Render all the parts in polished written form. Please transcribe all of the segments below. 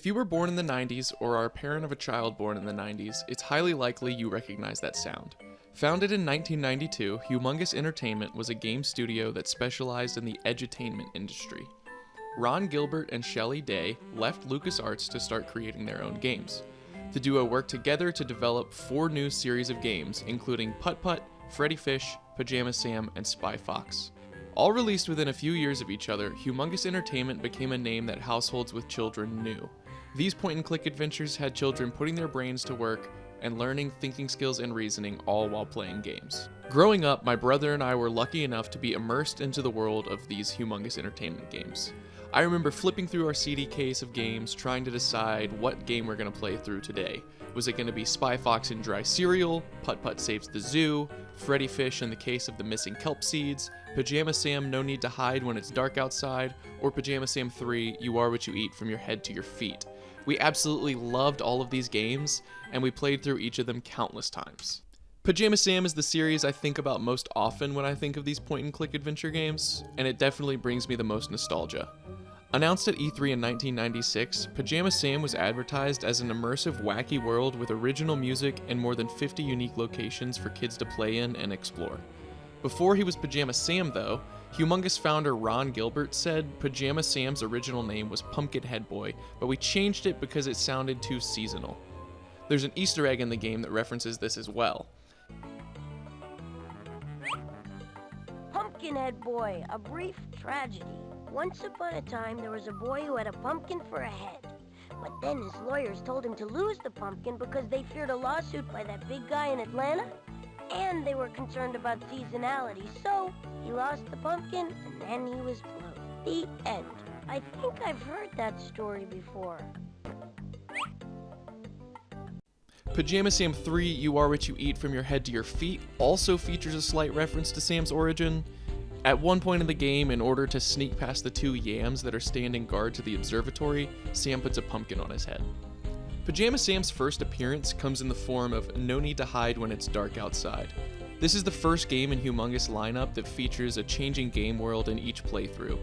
you were born in the 90s or are a parent of a child born in the 90s, it's highly likely you recognize that sound. Founded in 1992, Humongous Entertainment was a game studio that specialized in the edutainment industry. Ron Gilbert and Shelley Day left LucasArts to start creating their own games. The duo worked together to develop 4 new series of games, including Putt Putt, Freddy Fish, Pajama Sam, and Spy Fox. All released within a few years of each other, Humongous Entertainment became a name that households with children knew. These point-and-click adventures had children putting their brains to work and learning thinking skills and reasoning all while playing games. Growing up, my brother and I were lucky enough to be immersed into the world of these Humongous Entertainment games. I remember flipping through our CD case of games trying to decide what game we're going to play through today. Was it going to be Spy Fox and Dry Cereal, Putt Putt Saves the Zoo, Freddy Fish in the Case of the Missing Kelp Seeds, Pajama Sam No Need to Hide When It's Dark Outside, or Pajama Sam 3 You Are What You Eat From Your Head to Your Feet? We absolutely loved all of these games, and we played through each of them countless times. Pajama Sam is the series I think about most often when I think of these point-and-click adventure games, and it definitely brings me the most nostalgia. Announced at E3 in 1996, Pajama Sam was advertised as an immersive, wacky world with original music and more than 50 unique locations for kids to play in and explore. Before he was Pajama Sam, though, Humongous founder Ron Gilbert said Pajama Sam's original name was Pumpkinhead Boy, but we changed it because it sounded too seasonal. There's an Easter egg in the game that references this as well. Pumpkinhead Boy, a brief tragedy. Once upon a time, there was a boy who had a pumpkin for a head. But then his lawyers told him to lose the pumpkin because they feared a lawsuit by that big guy in Atlanta. And they were concerned about seasonality, so he lost the pumpkin and then he was blown. The end. I think I've heard that story before. Pajama Sam 3 You Are What You Eat From Your Head to Your Feet also features a slight reference to Sam's origin. At one point in the game, in order to sneak past the 2 yams that are standing guard to the observatory, Sam puts a pumpkin on his head. Pajama Sam's first appearance comes in the form of No Need to Hide When It's Dark Outside. This is the first game in Humongous lineup that features a changing game world in each playthrough.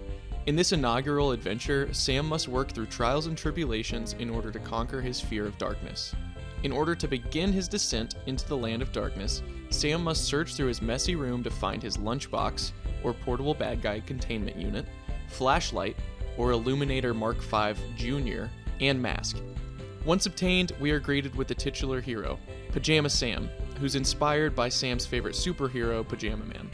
In this inaugural adventure, Sam must work through trials and tribulations in order to conquer his fear of darkness. In order to begin his descent into the land of darkness, Sam must search through his messy room to find his lunchbox, or portable bad guy containment unit, flashlight, or Illuminator Mark V Jr., and mask. Once obtained, we are greeted with the titular hero, Pajama Sam, who's inspired by Sam's favorite superhero, Pajama Man.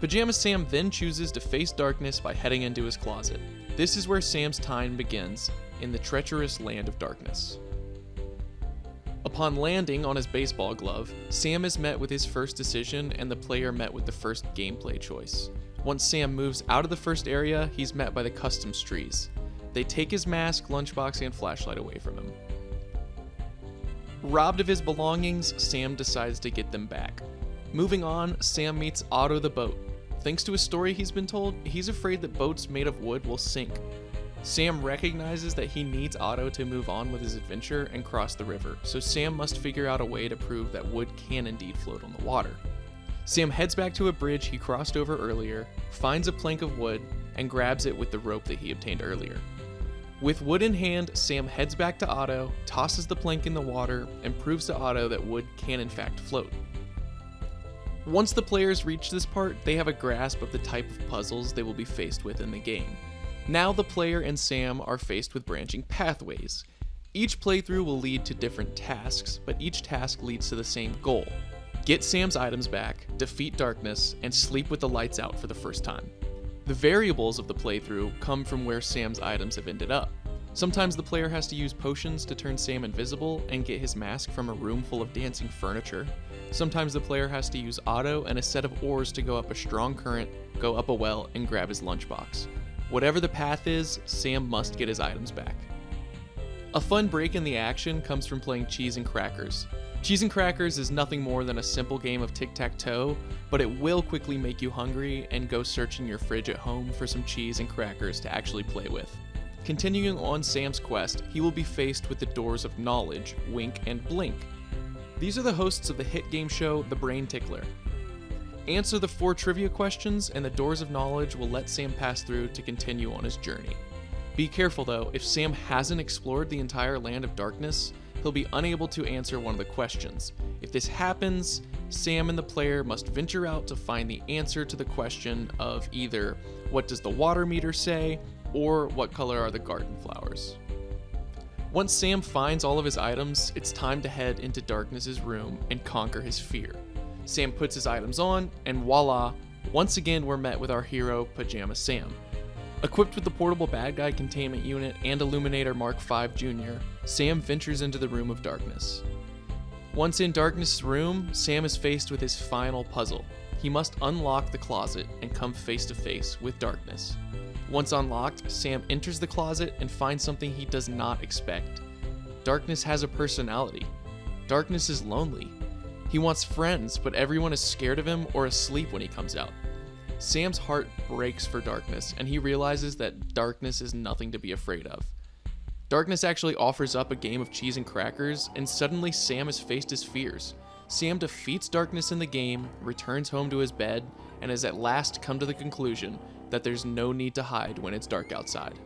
Pajama Sam then chooses to face darkness by heading into his closet. This is where Sam's time begins, in the treacherous land of darkness. Upon landing on his baseball glove, Sam is met with his first decision and the player met with the first gameplay choice. Once Sam moves out of the first area, he's met by the customs trees. They take his mask, lunchbox, and flashlight away from him. Robbed of his belongings, Sam decides to get them back. Moving on, Sam meets Otto the boat. Thanks to a story he's been told, he's afraid that boats made of wood will sink. Sam recognizes that he needs Otto to move on with his adventure and cross the river, so Sam must figure out a way to prove that wood can indeed float on the water. Sam heads back to a bridge he crossed over earlier, finds a plank of wood, and grabs it with the rope that he obtained earlier. With wood in hand, Sam heads back to Otto, tosses the plank in the water, and proves to Otto that wood can in fact float. Once the players reach this part, they have a grasp of the type of puzzles they will be faced with in the game. Now the player and Sam are faced with branching pathways. Each playthrough will lead to different tasks, but each task leads to the same goal. Get Sam's items back, defeat darkness, and sleep with the lights out for the first time. The variables of the playthrough come from where Sam's items have ended up. Sometimes the player has to use potions to turn Sam invisible and get his mask from a room full of dancing furniture. Sometimes the player has to use Otto and a set of oars to go up a strong current, go up a well, and grab his lunchbox. Whatever the path is, Sam must get his items back. A fun break in the action comes from playing Cheese and Crackers. Cheese and Crackers is nothing more than a simple game of tic-tac-toe, but it will quickly make you hungry and go searching your fridge at home for some cheese and crackers to actually play with. Continuing on Sam's quest, he will be faced with the Doors of Knowledge, Wink and Blink. These are the hosts of the hit game show The Brain Tickler. Answer the 4 trivia questions and the Doors of Knowledge will let Sam pass through to continue on his journey. Be careful though, if Sam hasn't explored the entire land of darkness, he'll be unable to answer one of the questions. If this happens, Sam and the player must venture out to find the answer to the question of either what does the water meter say, or what color are the garden flowers. Once Sam finds all of his items, it's time to head into Darkness's room and conquer his fear. Sam puts his items on, and voila, once again we're met with our hero, Pajama Sam. Equipped with the portable bad guy containment unit and Illuminator Mark V Jr., Sam ventures into the Room of Darkness. Once in Darkness's room, Sam is faced with his final puzzle. He must unlock the closet and come face to face with Darkness. Once unlocked, Sam enters the closet and finds something he does not expect. Darkness has a personality. Darkness is lonely. He wants friends, but everyone is scared of him or asleep when he comes out. Sam's heart breaks for Darkness, and he realizes that Darkness is nothing to be afraid of. Darkness actually offers up a game of cheese and crackers, and suddenly Sam has faced his fears. Sam defeats Darkness in the game, returns home to his bed, and has at last come to the conclusion that there's no need to hide when it's dark outside.